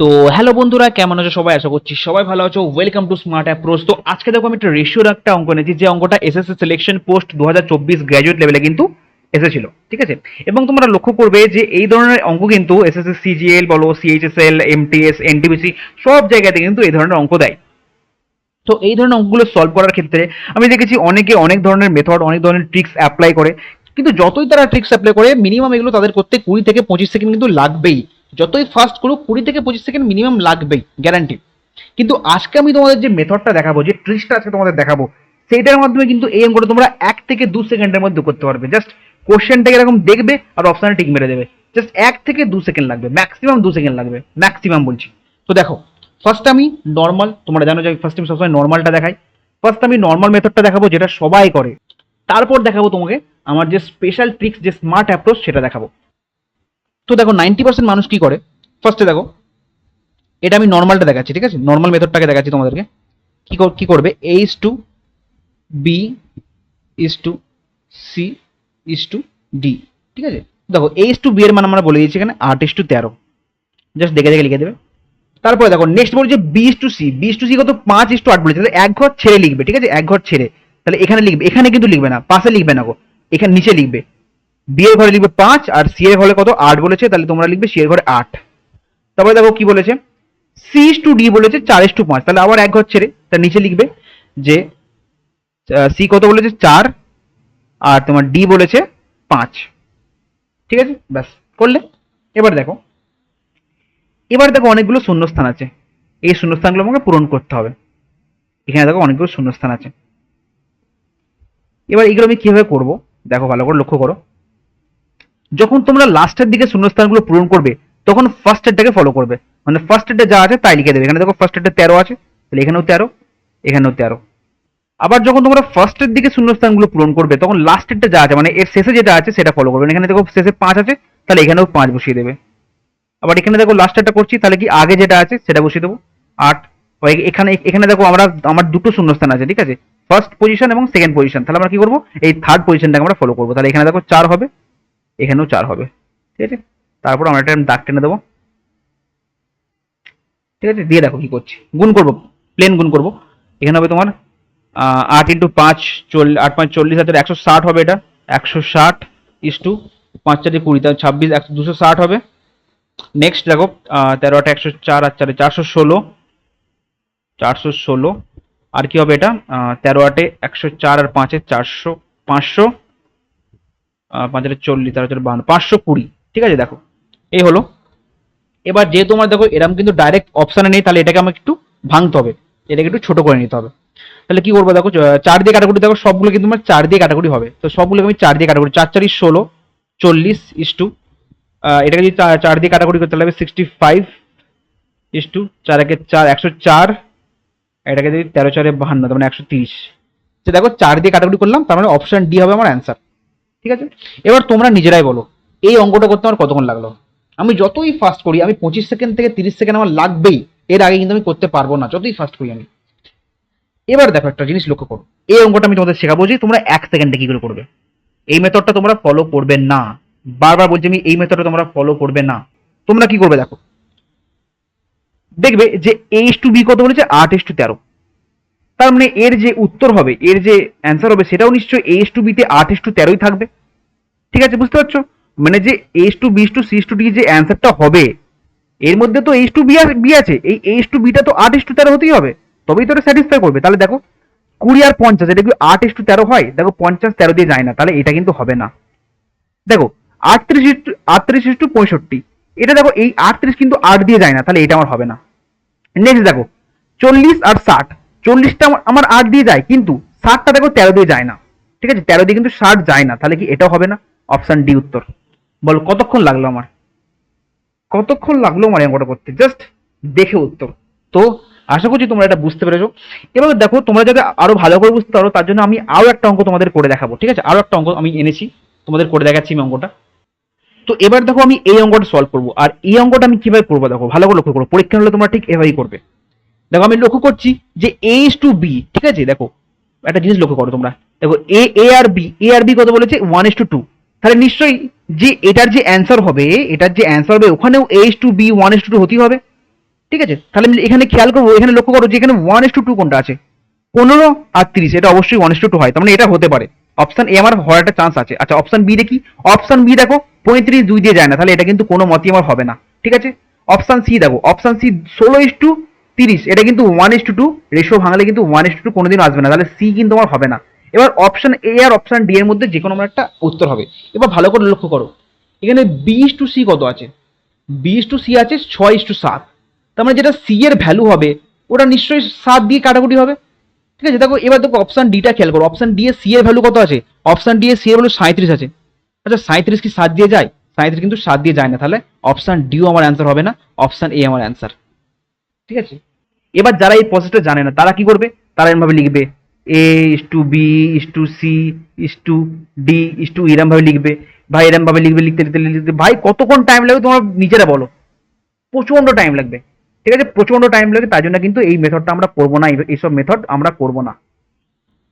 তো হ্যালো বন্ধুরা, কেমন আছো সবাই? আশা করছি সবাই ভালো আছো। Welcome to smart approach. তো আজকে দেখো আমি একটা রেশিওর একটা অঙ্ক এনেছি, যে অঙ্কটা এসএসসি সিলেকশন পোস্ট 2024 গ্র্যাজুয়েট লেভেলে কিন্তু এসেছিল, ঠিক আছে? এবং তোমরা লক্ষ্য করবে যে এই ধরনের অঙ্ক কিন্তু এসএসসি সিজিএল বলো, সিএইচএসএল, এমটিএস, এনটিপিসি সব জায়গাতে কিন্তু এই ধরনের অঙ্ক দেয়। তো এই ধরনের অঙ্কগুলো সলভ করার ক্ষেত্রে আমি দেখেছি অনেকে অনেক ধরনের মেথড, অনেক ধরনের ট্রিক্স অ্যাপ্লাই করে, কিন্তু যতই তারা ট্রিক্স অ্যাপ্লাই করে মিনিমাম এগুলো তাদের করতে 20 থেকে 25 সেকেন্ড কিন্তু লাগবেই। যতই ফাস্ট করুক 20 থেকে 25 সেকেন্ড মিনিমাম লাগবেই, গ্যারান্টি। কিন্তু আজকে আমি তোমাদের যে মেথডটা দেখাবো, যে ট্রিক্সটা আজকে তোমাদের দেখাবো, সেইটার মাধ্যমে কিন্তু এই অঙ্কটা তোমরা 1 থেকে 2 সেকেন্ডের মধ্যে করতে পারবে। জাস্ট কোশ্চেনটাকে এরকম দেখবে আর অপশানে টিক মেরে দেবে। জাস্ট 1 থেকে 2 সেকেন্ড লাগবে, ম্যাক্সিমাম 2 সেকেন্ড লাগবে, ম্যাক্সিমাম বলছি। তো দেখো, ফার্স্ট আমি নর্মাল, তোমরা জানো যে ফার্স্ট আমি সবসময় নর্মালটা দেখাই। ফার্স্ট আমি নর্মাল মেথডটা দেখাবো, যেটা সবাই করে। তারপর দেখাবো তোমাকে আমার যে স্পেশাল ট্রিক্স, যে স্মার্ট অ্যাপ্রোচ, সেটা দেখাবো। তো দেখো 90% মানুষ কি করে, ফার্স্টে দেখো, এটা আমি নর্মালটা দেখাচ্ছি, ঠিক আছে? নর্মাল মেথডটাকে দেখাচ্ছি তোমাদেরকে। কি করবে, a is to b is to c is to d, ঠিক আছে? দেখো a is to b এর মান আমরা বলে দিয়েছি এখানে 8:13, জাস্ট দেখে দেখে লিখে দেবে। তারপরে দেখো নেক্সট বলছে B is to C, B is to C কত 5:8 বলেছে, তাহলে এক ঘর ছেড়ে লিখবে, ঠিক আছে? এক ঘর ছেড়ে, তাহলে এখানে লিখবে, এখানে কিন্তু লিখবে না, পাশে লিখবে না গো, এখানে নিচে লিখবে। বি এর ঘরে লিখবে 5 আর সি এর ঘরে কত 8 বলেছে, তাহলে তোমরা লিখবে সি এর ঘরে 8। তারপরে দেখো কি বলেছে, সি ইস টু ডি বলেছে 4:5, তাহলে আবার এক ঘর ছেড়ে তার নিচে লিখবে যে সি কত বলেছে 4 আর তোমার ডি বলেছে 5, ঠিক আছে? ব্যাস করলে। এবার দেখো, অনেকগুলো শূন্যস্থান আছে, এই শূন্যস্থানগুলো আমাকে পূরণ করতে হবে। এখানে দেখো অনেকগুলো শূন্যস্থান আছে। এবার এগুলো আমি কিভাবে করব, দেখো ভালো করে লক্ষ্য করো। যখন তোমরা লাস্টের দিকে শূন্যস্থানগুলো পূরণ করবে, তখন ফার্স্ট এডটাকে ফলো করবে, মানে ফার্স্ট এডে যা আছে তাই লিখে দেবে। এখানে দেখো ফার্স্ট এডে 13 আছে, তাহলে এখানেও 13, এখানেও 13। আবার যখন তোমরা ফার্স্টের দিকে শূন্যস্থানগুলো পূরণ করবে, তখন লাস্টেরটা যা আছে মানে এর শেষে যেটা আছে সেটা ফলো করবে। এখানে দেখো শেষে 5 আছে, তাহলে এখানেও 5 বসিয়ে দেবে। আবার এখানে দেখো লাস্টেরটা করছি, তাহলে কি আগে যেটা আছে সেটা বসিয়ে দেবো 8। এখানে এখানে দেখো আমার দুটো শূন্যস্থান আছে, ঠিক আছে? ফার্স্ট পজিশন এবং সেকেন্ড পজিশন, তাহলে আমরা কি করবো, এই থার্ড পজিশনটাকে আমরা ফলো করবো। তাহলে এখানে দেখো 4 হবে, এখানেও 4 হবে, ঠিক আছে? তারপর আমরা একটা দাগ টেনে দেবো, ঠিক আছে? দিয়ে দেখো কি করছি, গুণ করবো, প্লেন গুণ করবো। এখানে হবে তোমার 8 × 5 8×5 = 40, আছে 160 হবে, এটা 160 ইস টু 5×4 = 20, তাহলে 26 260 হবে। নেক্সট দেখো 13 8 104 আর 4 416, 416 আর কি হবে, এটা 13 8 104 আর 5 400, 500 5 40, 13 52, 520, ঠিক আছে? দেখো এই হলো। এবার যেহেতু আমার দেখো এরকম কিন্তু ডাইরেক্ট অপশানে নেই, তাহলে এটাকে আমাকে একটু ভাঙতে হবে, এটাকে একটু ছোট করে নিতে হবে। তাহলে কি করবো, দেখো 4 দিয়ে কাটাকুটি, দেখো সবগুলো কিন্তু আমার 4 দিয়ে কাটাকুটি হবে, তো সবগুলোকে আমি 4 দিয়ে কাটাকুটি, 4 4 = 16, 40 ইস টু এটাকে যদি 4 দিয়ে কাটাকুটি করতে হবে 65 ইস টু 4 1 4 104, এটাকে যদি 13 4 52, তার মানে 130। তো দেখো 4 দিয়ে কাটাকুটি করলাম, তার মানে অপশন ডি হবে আমার অ্যান্সার, ঠিক আছে? এবার তোমরা নিজেরাই বলো এই অঙ্কটা করতে আমার কতক্ষণ লাগলো। আমি যতই ফাস্ট করি, আমি 25 সেকেন্ড থেকে 30 সেকেন্ড আমার লাগবেই, এর আগে কিন্তু আমি করতে পারবো না, যতই ফাস্ট করি আমি। এবার দেখো একটা জিনিস লক্ষ্য করো, এই অঙ্কটা আমি তোমাদের শেখাবো যে তোমরা 1 সেকেন্ডে কি করে করবে। এই মেথডটা তোমরা ফলো করবে না, বারবার বলছি আমি, এই মেথডটা তোমরা ফলো করবে না। তোমরা কি করবে দেখো, দেখবে যে a:b কত বলেছে 8:13, তার মানে এর যে উত্তর হবে, এর যে অ্যান্সার হবে, সেটাও নিশ্চয়ই a:b তে 8:13ই থাকবে, ঠিক আছে? বুঝতে পারছো? মানে যে a:b c:d যে অ্যান্সারটা হবে, এর মধ্যে তো a:b আছে, এই a:b টা তো 8:13 হতেই হবে, তবেই তো এটা স্যাটিসফাই করবে। তাহলে দেখো 20 আর 50, এটা কি 8:13 হয়? দেখো 50 13 দিয়ে যায় না, তাহলে এটা কিন্তু হবে না। দেখো 38:65, এটা দেখো এই 38 কিন্তু 8 দিয়ে যায় না, তাহলে এটা আমার হবে না। নেক্সট দেখো 40 আর 60, 40টা আমার 8 দিয়ে যায়, কিন্তু 60টা দেখো 13 দিয়ে যায় না, ঠিক আছে? 13 দিয়ে কিন্তু 60 যায় না, তাহলে কি এটাও হবে না? অপশন ডি উত্তর। বল কতক্ষণ লাগলো আমার, অঙ্কটা করতে, জাস্ট দেখে উত্তর। তো আশা করছি তোমরা এটা বুঝতে পেরেছো। এবার দেখো তোমরা যাতে আরো ভালো করে বুঝতে পারো, তার জন্য আমি আরো একটা অঙ্ক তোমাদের করে দেখাবো, ঠিক আছে? আরো একটা অঙ্ক আমি এনেছি, তোমাদের করে দেখাচ্ছি আমি অঙ্কটা। তো এবার দেখো আমি এই অঙ্কটা সলভ করবো, আর এই অঙ্কটা আমি কিভাবে করবো দেখো ভালো করে লক্ষ্য করো, পরীক্ষা হলে তোমরা ঠিক এভাবেই করবে। দেখো আমি লক্ষ্য করছি যে a:b, ঠিক আছে? দেখো একটা জিনিস লক্ষ্য করো তোমরা, দেখো a আর b কত বলেছে 1:2, তাহলে নিশ্চয়ই যে এটার যে অ্যান্সার হবে, ওখানেও a:b 1:2 হতেই হবে, ঠিক আছে, তাহলে আমি এখানে খেয়াল করবো, এখানে লক্ষ্য করো যে এখানে 1:2 কোনটা আছে, 15 আর 30, এটা অবশ্যই 1:2 হয়, তার মানে এটা হতে পারে। অপশন এ আমার হওয়ার একটা চান্স আছে। আচ্ছা অপশন বি দেখি, অপশন বি দেখো 35 2 দিয়ে যায় না, তাহলে এটা কিন্তু কোনো মতেই আমার হবে না। ঠিক আছে, অপশন সি দেখো, অপশন সি 16:30, এটা কিন্তু 1:2, রেশিও ভাঙলে কিন্তু 1:2 কোনোদিনও আসবে না, তাহলে সি কিন্তু আমার হবে না। এবার অপশন এ আর অপশন ডি এর মধ্যে যে কোনো আমার একটা উত্তর হবে। এবার ভালো করে লক্ষ্য করো, এখানে B/C কত আছে, B/C আছে 6:7, তার মানে যেটা সি এর ভ্যালু হবে ওটা নিশ্চয়ই 7 দিয়ে কাটাকুটি হবে। ঠিক আছে, দেখো এবার দেখো অপশন ডিটা খেয়াল করো, অপশন ডি এর সি এর ভ্যালু কত আছে, অপশন ডি এর সি এর ভ্যালু 37 আছে। আচ্ছা 37 কি 7 দিয়ে যায়, 37 কিন্তু 7 দিয়ে যায় না, তাহলে অপশন ডিও আমার অ্যান্সার হবে না, অপশন এ আমার অ্যান্সার। ঠিক আছে, এবার যারা এই প্রসেসটা জানে না তারা কি করবে, তারা এরমভাবে লিখবে A/B/C/D/D এরম ভাবে লিখবে। ভাই এরম ভাবে লিখবে, লিখতে লিখতে লিখতে ভাই কতক্ষণ টাইম লাগবে তোমরা নিজেরা বলো, প্রচন্ড টাইম লাগবে। ঠিক আছে, প্রচন্ড টাইম লাগবে, তাই জন্য কিন্তু এই মেথডটা আমরা করবো না, এইসব মেথড আমরা করবো না।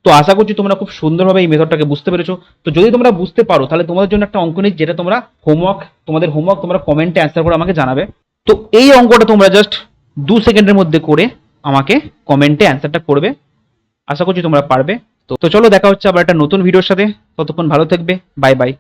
তো আশা করছি তোমরা খুব সুন্দরভাবে এই মেথডটাকে বুঝতে পেরেছো। তো যদি তোমরা বুঝতে পারো তাহলে তোমাদের জন্য একটা অঙ্ক নিই, যেটা তোমরা হোমওয়ার্ক, তোমাদের হোমওয়ার্ক তোমরা কমেন্টে অ্যান্সার করে আমাকে জানাবে। তো এই অঙ্কটা তোমরা জাস্ট 2 সেকেন্ডের মধ্যে করে আমাকে কমেন্টে অ্যান্সারটা করবে, আশা করছি তোমরা পারবে। তো চলো দেখা হচ্ছে আবার একটা নতুন ভিডিওর সাথে, ততক্ষণ ভালো থাকবে, বাই বাই।